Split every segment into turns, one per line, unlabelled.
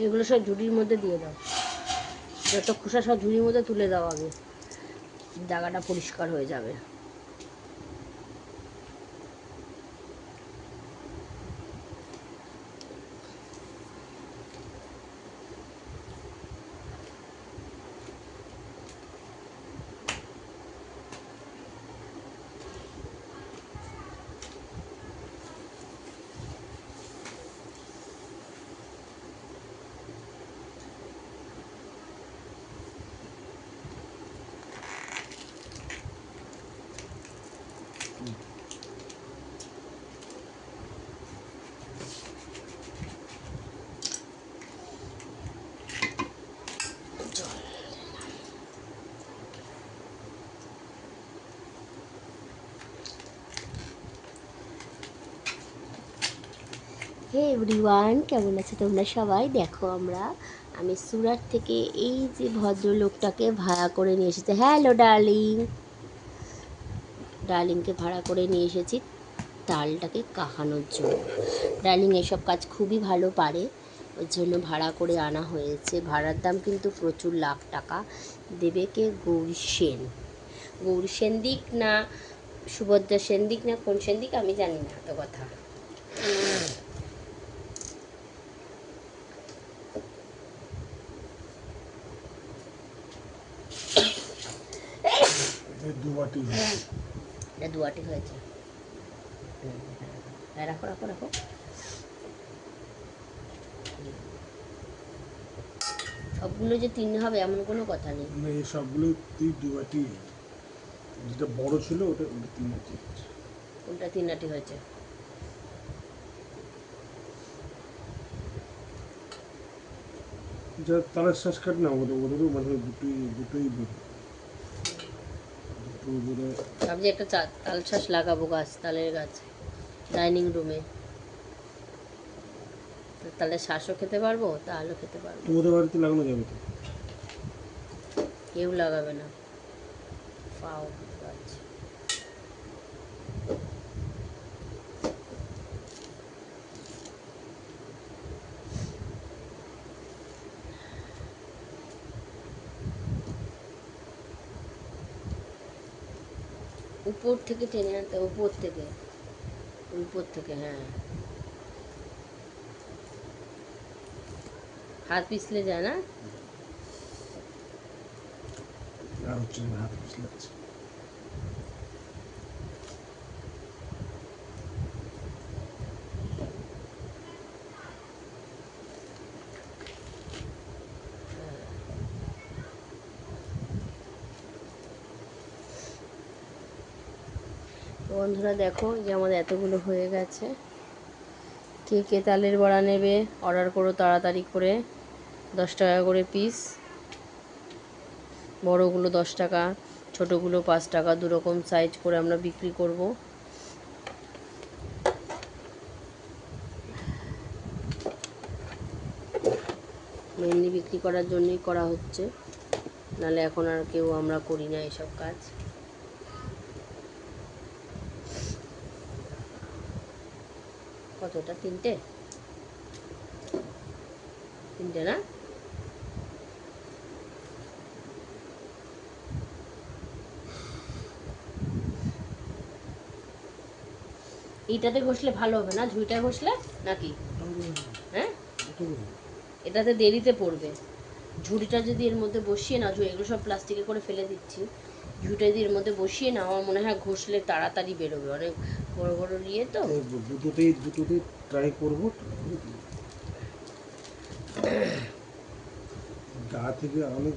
এগুলো সব ঝুড়ির মধ্যে দিয়ে দাও, যত খোসা সব ঝুড়ির মধ্যে তুলে দাও, আগে জায়গাটা পরিষ্কার হয়ে যাবে। হে এভরিওয়ান, কেমন আছে তোমরা সবাই? দেখো আমি সুরাট থেকে এই যে ভদ্রলোকটাকে ভাড়া করে নিয়ে এসেছি। হ্যালো ডার্লিংকে ভাড়া করে নিয়ে এসেছি তালটাকে কাহানোর জন্য। ডার্লিং এসব কাজ খুবই ভালো পারে, ওর জন্য ভাড়া করে আনা হয়েছে। ভাড়ার দাম কিন্তু প্রচুর, লাখ টাকা। দেবে কে? গৌরী সেনদিক না সুভদ্রা সেনদিক না কোন সেনদিক আমি জানি না এত কথা। দুয়াটি হয়েছে। রাখো রাখো রাখো। সবগুলো যে তিন হবে এমন কোনো কথা নেই।
এই সবগুলো তুই দুয়াটি, যেটা বড় ছিল ওটা তিনাটি।
কোনটা তিনাটি হয়েছে?
যা তালের শ্বাস কাট না, ওদেরও মানে দুটোই
ভাবছি একটা তাল শ্বাস লাগাবো, তালের গাছ ডাইনিং রুমে। তাহলে শ্বাসও খেতে পারবো, তালও খেতে পারবো।
তোমাদের বাড়িতে লাগানো যাবে তো?
কেউ লাগাবে না, পাও গাছ। উপর থেকে টেনে আনতে, উপর থেকে হ্যাঁ, হাত পিছলে যায় না।
আর হচ্ছে না, হাত পিছলে আছে।
বন্ধুরা দেখো যে আমাদের এতগুলো হয়ে গেছে। কে কে তালের বড়া নেবে অর্ডার করো তাড়াতাড়ি করে। 10 টাকা করে পিস, বড়গুলো 10 টাকা, ছোটোগুলো 5 টাকা, দুরকম সাইজ করে আমরা বিক্রি করব। মেনলি বিক্রি করার জন্যই করা হচ্ছে, নাহলে এখন আর কেউ আমরা করি না এসব কাজ। কতটা? তিনটে না? এইটাতে ঘষলে ভালো হবে না, ঝুঁইটায় ঘষলে নাকি? হ্যাঁ, এটাতে দেরিতে পড়বে। ঝুড়িটা যদি এর মধ্যে বসিয়ে না, এগুলো সব প্লাস্টিকে করে ফেলে দিচ্ছি, ঝুড়িটা যদি এর মধ্যে বসিয়ে না, আমার মনে হয় ঘষলে তাড়াতাড়ি বেরোবে। অনেক বড় বড় নিয়ে তো
দুটোতেই ট্রাই করবো। গা থেকে অনেক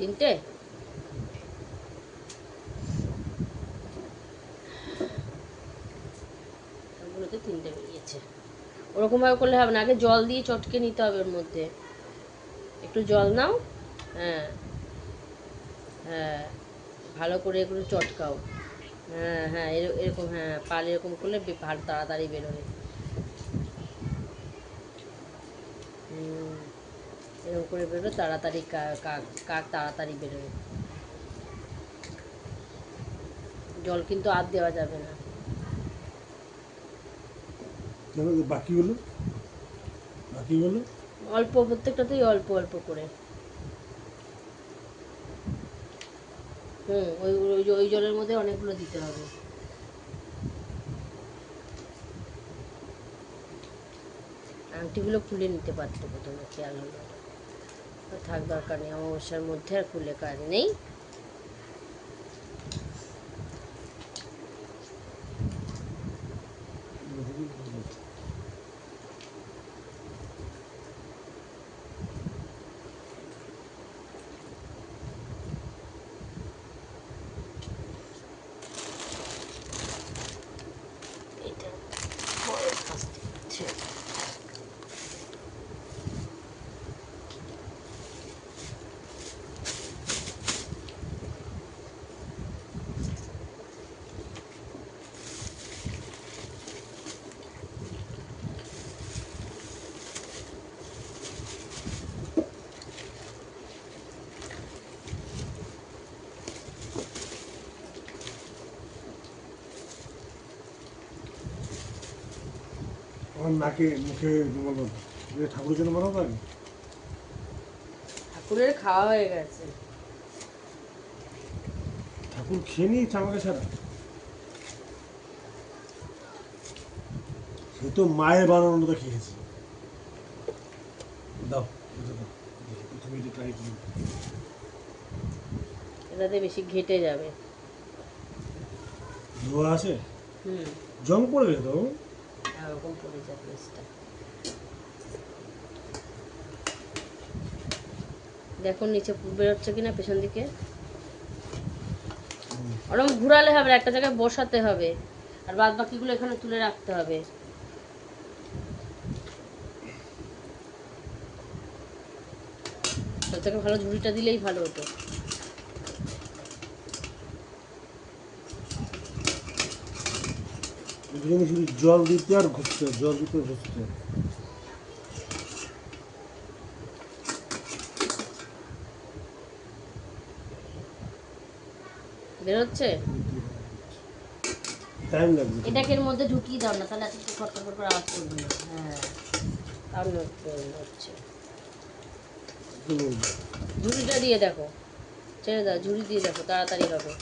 তিনটে? সবগুলোতে তিনটে বেরিয়েছে। ওরকমভাবে করলে হবে না, আগে জল দিয়ে চটকে নিতে হবে ওর মধ্যে। একটু জল নাও, হ্যাঁ হ্যাঁ, ভালো করে একটু চটকাও। হ্যাঁ হ্যাঁ, এরকম, হ্যাঁ পাল এরকম করলে ভালো তাড়াতাড়ি বেরোবে। এরকম করে বেরোলে তাড়াতাড়ি কাক তাড়াতাড়ি বেরোবে। জল কিন্তু আর দেওয়া যাবে না।
বাকিগুলো বাকিগুলো
অল্প, প্রত্যেকটাতেই অল্প অল্প করে। ওই ওই ওই জলের মধ্যে অনেকগুলো দিতে হবে। আংটিগুলো খুলে নিতে পারতো প্রথমে, খেয়াল হলো না। থাক, দরকার নেই, অমাবস্যার মধ্যে আর খুলে কাজ নেই। এটা বড় ফাস্ট হচ্ছে।
আমার নাকে মুখে বলো, ঠাকুরের জন্য বানাবো আগে।
ঠাকুরের খাওয়া হয়ে গেছে।
ঠাকুর খেয়ে নিয়েছে আমাকে ছাড়া। সে তো মায়ের বানানোটা খেয়েছে। দাও, এটা দাও, তুমি এটা ট্রাই করো।
এটাতে বেশি ঘেটে যাবে।
ধোয়া আছে,
হুম,
জং পড়বে তো।
এরকম পড়ে যাবে পেস্টটা। দেখুন নিচে বেরোচ্ছে কিনা পেছন দিকে। ওরকম ঘুরালে হবে না, একটা জায়গায় বসাতে হবে, আর বাদ বাকিগুলো এখানে তুলে রাখতে হবে। সব থেকে ভালো ঝুড়িটা দিলেই ভালো হতো।
এখানে শুধু জল দিতে আর ঘুরতে, জল দিতে আর ঘুরতে।
বেরোচ্ছে।
টাইম লাগবে।
এটাকে এর মধ্যে ঢুকিয়ে দাও না, তাহলে এত খটখট করে আওয়াজ করবে না। হ্যাঁ, তার হচ্ছে। ঝুড়িটা দিয়ে দেখো, ছেড়ে দাও, ঝুড়ি দিয়ে দেখো, তাড়াতাড়ি হবে।